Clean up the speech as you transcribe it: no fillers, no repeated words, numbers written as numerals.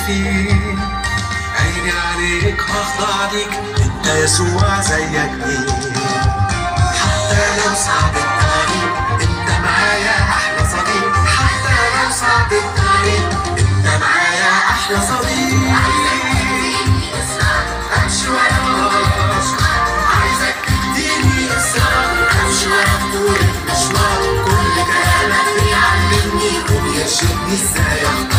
فيه. عيني عليك هخضع ليك، انت يسوع زيك مين. حتى لو صعب الطريق انت معايا احلى صديق. حتى لو صعب الطريق انت معايا احلى صديق. امشي وراك، عايزك تديني اسرار. امشي وراك طول المشوار، كل كلامك بيعلمني وبيرشدني ازاي اختار.